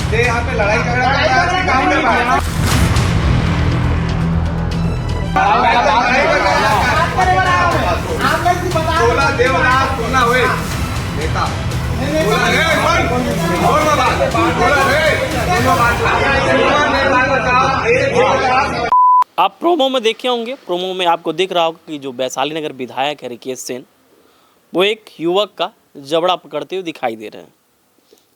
ये यहाँ पे लड़ाई झगड़ा कर रहा है, काम कर रहा है। बोला देवनाथ बोलना हुए नेता बोला रे बोल बात बोला रे। आप प्रोमो में देखे होंगे, प्रोमो में आपको दिख रहा होगा कि जो वैशाली नगर विधायक है रिकेश सेन, वो एक युवक का जबड़ा पकड़ते हुए दिखाई दे रहे हैं।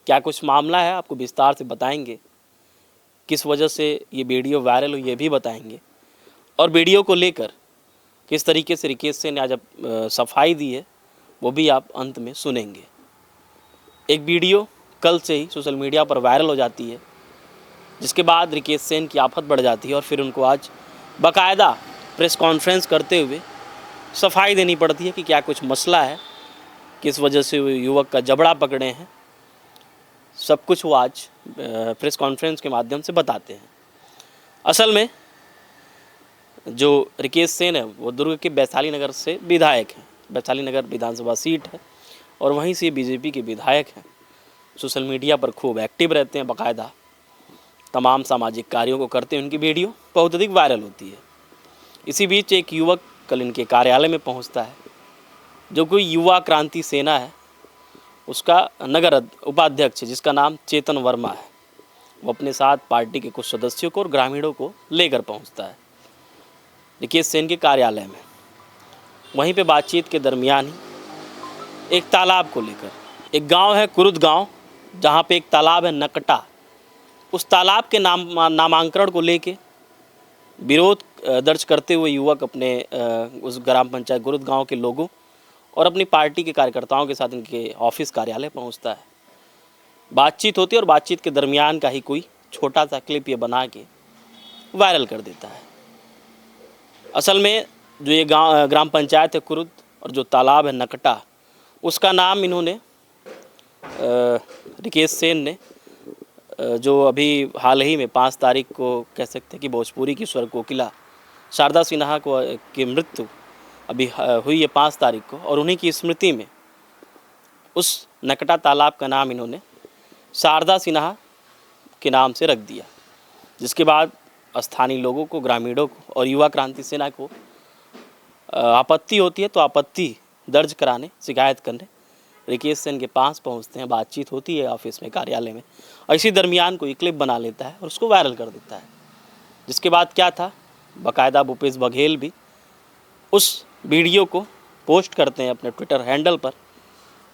क्या कुछ मामला है आपको विस्तार से बताएंगे, किस वजह से ये वीडियो वायरल हुई ये भी बताएंगे, और वीडियो को लेकर किस तरीके से रिकेश सेन ने आज सफाई दी है वो भी आप अंत में सुनेंगे। एक वीडियो कल से ही सोशल मीडिया पर वायरल हो जाती है, जिसके बाद रिकेश सेन की आफत बढ़ जाती है और फिर उनको आज बाकायदा प्रेस कॉन्फ्रेंस करते हुए सफाई देनी पड़ती है कि क्या कुछ मसला है, किस वजह से वो युवक का जबड़ा पकड़े हैं। सब कुछ वो आज प्रेस कॉन्फ्रेंस के माध्यम से बताते हैं। असल में जो रिकेश सेन है वो दुर्ग के वैशाली नगर से विधायक हैं। वैशाली नगर विधानसभा सीट है और वहीं से बीजेपी के विधायक हैं। सोशल मीडिया पर खूब एक्टिव रहते हैं, बाकायदा तमाम सामाजिक कार्यों को करते हैं। उनकी वीडियो बहुत अधिक वायरल होती है। इसी बीच एक युवक कल इनके कार्यालय में पहुंचता है, जो कोई युवा क्रांति सेना है उसका नगर उपाध्यक्ष है, जिसका नाम चेतन वर्मा है। वो अपने साथ पार्टी के कुछ सदस्यों को और ग्रामीणों को लेकर पहुंचता है रिकेश सेन के कार्यालय में। वहीं पे बातचीत के दरमियान ही एक तालाब को लेकर, एक गांव है कुरुद गांव, जहां पे एक तालाब है नकटा, उस तालाब के नामांकन को लेके विरोध दर्ज करते हुए युवक अपने उस ग्राम पंचायत कुरुद गांव के लोगों और अपनी पार्टी के कार्यकर्ताओं के साथ इनके ऑफिस कार्यालय पहुंचता है। बातचीत होती है और बातचीत के दरमियान का ही कोई छोटा सा क्लिप ये बना के वायरल कर देता है। असल में जो ये गांव ग्राम पंचायत है कुरुद और जो तालाब है नकटा, उसका नाम इन्होंने रिकेश सेन ने जो अभी हाल ही में 5 तारीख को कह सकते हैं कि भोजपुरी की स्वर कोकिला शारदा सिन्हा को की मृत्यु अभी हुई है 5 तारीख को, और उन्हीं की स्मृति में उस नकटा तालाब का नाम इन्होंने शारदा सिन्हा के नाम से रख दिया। जिसके बाद स्थानीय लोगों को, ग्रामीणों को और युवा क्रांति सेना को आपत्ति होती है, तो आपत्ति दर्ज कराने, शिकायत करने रिकेश सेन के पास पहुंचते हैं। बातचीत होती है ऑफिस में, कार्यालय में, और इसी दरमियान कोई क्लिप बना लेता है और उसको वायरल कर देता है। जिसके बाद क्या था, बाकायदा भूपेश बघेल भी उस वीडियो को पोस्ट करते हैं अपने ट्विटर हैंडल पर,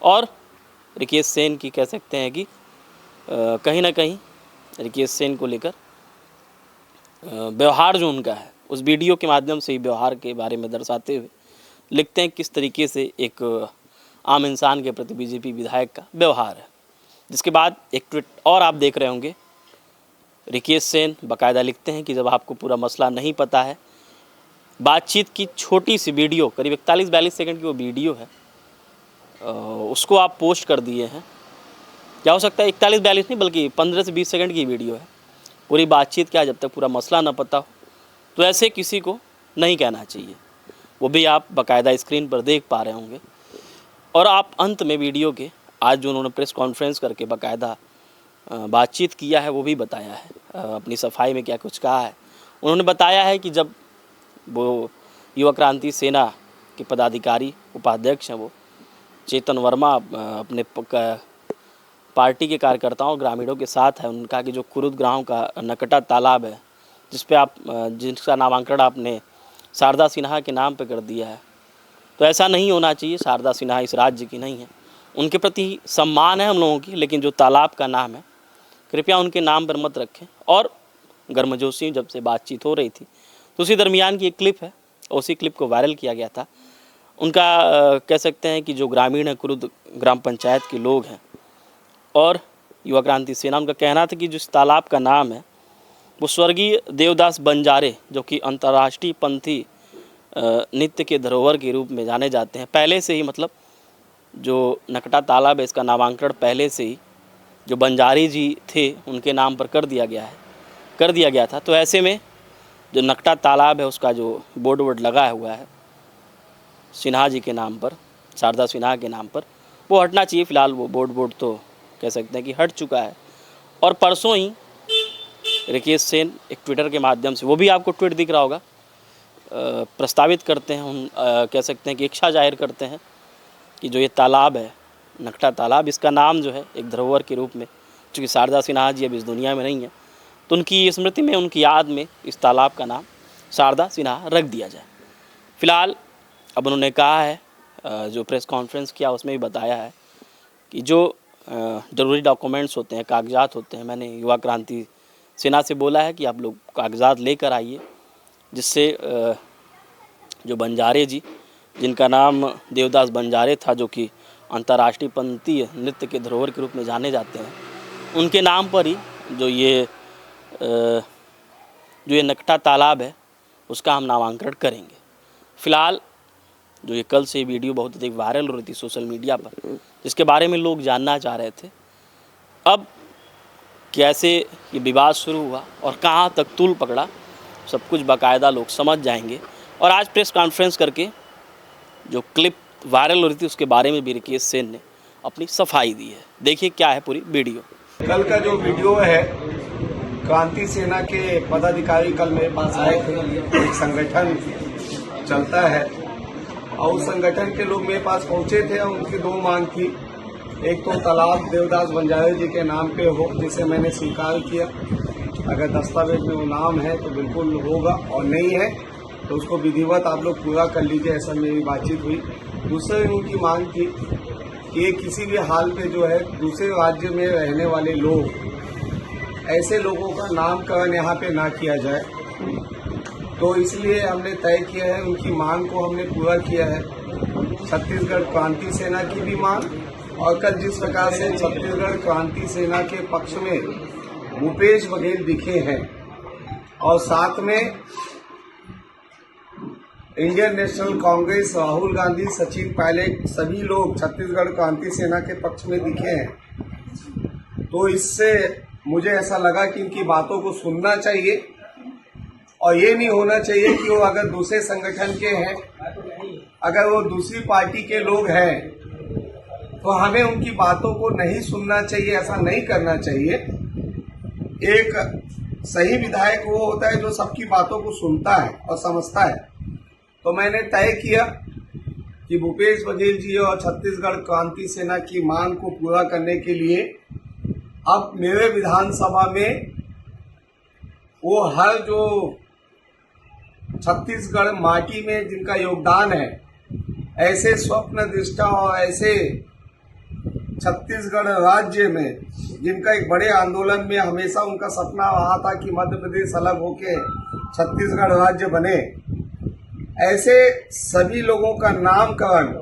और रिकेश सेन की कह सकते हैं कि कहीं ना कहीं रिकेश सेन को लेकर व्यवहार जो उनका है उस वीडियो के माध्यम से ही व्यवहार के बारे में दर्शाते हुए लिखते हैं किस तरीके से एक आम इंसान के प्रति बीजेपी विधायक का व्यवहार है। जिसके बाद एक ट्वीट और आप देख रहे होंगे, रिकेश सेन बाकायदा लिखते हैं कि जब आपको पूरा मसला नहीं पता है, बातचीत की छोटी सी वीडियो करीब 41-42 सेकंड की वो वीडियो है, उसको आप पोस्ट कर दिए हैं। क्या हो सकता है 41-42 नहीं बल्कि 15 से 20 सेकंड की वीडियो है। पूरी बातचीत क्या, जब तक पूरा मसला ना पता हो तो ऐसे किसी को नहीं कहना चाहिए। वो भी आप बाकायदा स्क्रीन पर देख पा रहे होंगे। और आप अंत में वीडियो के आज जो उन्होंने प्रेस कॉन्फ्रेंस करके बाकायदा बातचीत किया है वो भी बताया है, अपनी सफाई में क्या कुछ कहा है। उन्होंने बताया है कि जब वो युवा क्रांति सेना के पदाधिकारी उपाध्यक्ष हैं वो चेतन वर्मा अपने पार्टी के कार्यकर्ताओं ग्रामीणों के साथ है, उनका कि जो कुरुद गांव का नकटा तालाब है जिसका नामांकन आपने शारदा सिन्हा के नाम पे कर दिया है, तो ऐसा नहीं होना चाहिए। शारदा सिन्हा इस राज्य की नहीं है, उनके प्रति सम्मान है हम लोगों की, लेकिन जो तालाब का नाम है कृपया उनके नाम पर मत रखें। और गर्मजोशी जब से बातचीत हो रही थी तो उसी दरमियान की एक क्लिप है, उसी क्लिप को वायरल किया गया था। उनका कह सकते हैं कि जो ग्रामीण है कुरुद ग्राम पंचायत के लोग हैं और युवा क्रांति सेना, उनका कहना था कि जिस तालाब का नाम है वो स्वर्गीय देवदास बंजारे, जो कि अंतर्राष्ट्रीय पंथी नृत्य के धरोहर के रूप में जाने जाते हैं, पहले से ही, मतलब जो नकटा तालाब है इसका नामांकन पहले से ही जो बंजारी जी थे उनके नाम पर कर दिया गया था। तो ऐसे में जो नकटा तालाब है उसका जो बोर्ड लगा हुआ है सिन्हा जी के नाम पर, शारदा सिन्हा के नाम पर, वो हटना चाहिए। फ़िलहाल वो बोर्ड तो कह सकते हैं कि हट चुका है और परसों ही रिकेश सेन एक ट्विटर के माध्यम से, वो भी आपको ट्वीट दिख रहा होगा, प्रस्तावित करते हैं, कह सकते हैं कि इच्छा जाहिर करते हैं कि जो ये तालाब है, नकटा तालाब, इसका नाम जो है एक धरोहर के रूप में, चूँकि शारदा सिन्हा जी अब इस दुनिया में नहीं है, तो उनकी स्मृति में, उनकी याद में इस तालाब का नाम शारदा सिन्हा रख दिया जाए। फ़िलहाल अब उन्होंने कहा है, जो प्रेस कॉन्फ्रेंस किया उसमें भी बताया है कि जो ज़रूरी डॉक्यूमेंट्स होते हैं, कागजात होते हैं, मैंने युवा क्रांति सेना से बोला है कि आप लोग कागजात लेकर आइए, जिससे जो बंजारे जी, जिनका नाम देवदास बंजारे था, जो कि अंतर्राष्ट्रीय पंथीय नृत्य के धरोहर के रूप में जाने जाते हैं, उनके नाम पर ही जो ये नकटा तालाब है उसका हम नामांकन करेंगे। फ़िलहाल जो ये कल से वीडियो बहुत अधिक वायरल हो रही थी सोशल मीडिया पर, जिसके बारे में लोग जानना चाह रहे थे, अब कैसे ये विवाद शुरू हुआ और कहाँ तक तूल पकड़ा, सब कुछ बाकायदा लोग समझ जाएंगे। और आज प्रेस कॉन्फ्रेंस करके जो क्लिप वायरल हो रही थी उसके बारे में भी रिकेश सेन ने अपनी सफाई दी है। देखिए क्या है पूरी वीडियो। कल का जो वीडियो है, क्रांति सेना के पदाधिकारी कल मेरे पास आए थे। एक संगठन चलता है और उस संगठन के लोग मेरे पास पहुंचे थे और उनकी दो मांग थी। एक तो तालाब देवदास बंजारे जी के नाम पे हो, जिसे मैंने स्वीकार किया। अगर दस्तावेज में वो नाम है तो बिल्कुल होगा, और नहीं है तो उसको विधिवत आप लोग पूरा कर लीजिए, ऐसा मेरी बातचीत हुई। दूसरी उनकी मांग थी कि किसी भी हाल पे जो है दूसरे राज्य में रहने वाले लोग, ऐसे लोगों का नामकरण यहाँ पे ना किया जाए। तो इसलिए हमने तय किया है, उनकी मांग को हमने पूरा किया है। छत्तीसगढ़ क्रांति सेना की भी मांग, और कल जिस प्रकार से छत्तीसगढ़ क्रांति सेना के पक्ष में भूपेश बघेल दिखे हैं और साथ में इंडियन नेशनल कांग्रेस राहुल गांधी, सचिन पायलट, सभी लोग छत्तीसगढ़ क्रांति सेना के पक्ष में दिखे हैं, तो इससे मुझे ऐसा लगा कि इनकी बातों को सुनना चाहिए। और ये नहीं होना चाहिए कि वो अगर दूसरे संगठन के हैं, अगर वो दूसरी पार्टी के लोग हैं, तो हमें उनकी बातों को नहीं सुनना चाहिए, ऐसा नहीं करना चाहिए। एक सही विधायक वो होता है जो सबकी बातों को सुनता है और समझता है। तो मैंने तय किया कि भूपेश बघेल जी और छत्तीसगढ़ क्रांति सेना की मांग को पूरा करने के लिए अब मेरे विधानसभा में वो हर जो छत्तीसगढ़ माटी में जिनका योगदान है, ऐसे स्वप्न दृष्टा और ऐसे छत्तीसगढ़ राज्य में जिनका एक बड़े आंदोलन में हमेशा उनका सपना रहा था कि मध्य प्रदेश अलग होके छत्तीसगढ़ राज्य बने, ऐसे सभी लोगों का नामकरण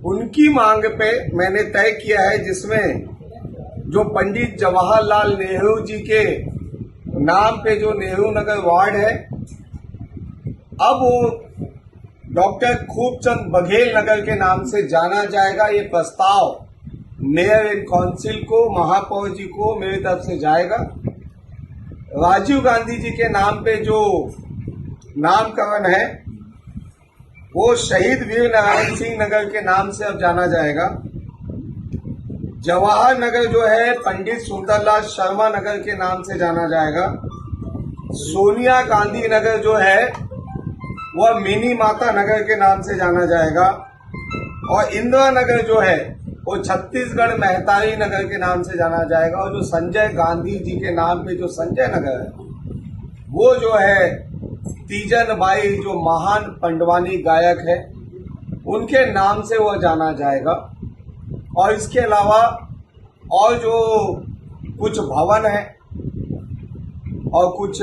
उनकी मांग पे मैंने तय किया है, जिसमें जो पंडित जवाहरलाल नेहरू जी के नाम पे जो नेहरू नगर वार्ड है, अब वो डॉक्टर खूबचंद बघेल नगर के नाम से जाना जाएगा। ये प्रस्ताव मेयर एंड काउंसिल को, महापौर जी को मेरी तरफ से जाएगा। राजीव गांधी जी के नाम पे जो नामकरण है वो शहीद वीर नारायण सिंह नगर के नाम से अब जाना जाएगा। जवाहर नगर जो है पंडित सुंदरलाल शर्मा नगर के नाम से जाना जाएगा। सोनिया गांधी नगर जो है वह मिनी माता नगर के नाम से जाना जाएगा। और इंदिरा नगर जो है वो छत्तीसगढ़ महतारी नगर के नाम से जाना जाएगा। और जो संजय गांधी जी के नाम पे जो संजय नगर है वो जो है तीजन बाई, जो महान पंडवानी गायक है, उनके नाम से वह जाना जाएगा। और इसके अलावा और जो कुछ भवन है और कुछ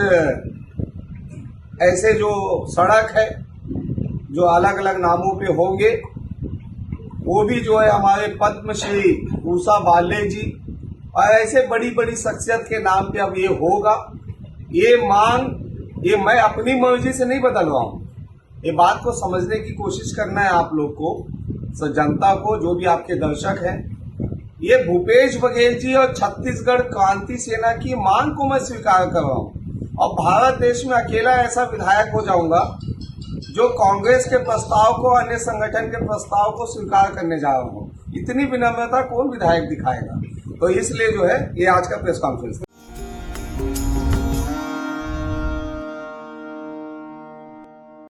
ऐसे जो सड़क है जो अलग अलग नामों पे होंगे, वो भी जो है हमारे पद्मश्री उषा बाले जी और ऐसे बड़ी बड़ी शख्सियत के नाम पे अब ये होगा। ये मांग ये मैं अपनी मर्जी से नहीं बदल रहा हूँ, ये बात को समझने की कोशिश करना है आप लोग को, जनता को, जो भी आपके दर्शक हैं। ये भूपेश बघेल जी और छत्तीसगढ़ क्रांति सेना की मांग को मैं स्वीकार कर रहा हूँ और भारत देश में अकेला ऐसा विधायक हो जाऊंगा जो कांग्रेस के प्रस्ताव को, अन्य संगठन के प्रस्ताव को स्वीकार करने जा रहा हूँ। इतनी विनम्रता कौन विधायक दिखाएगा? तो इसलिए जो है ये आज का प्रेस कॉन्फ्रेंस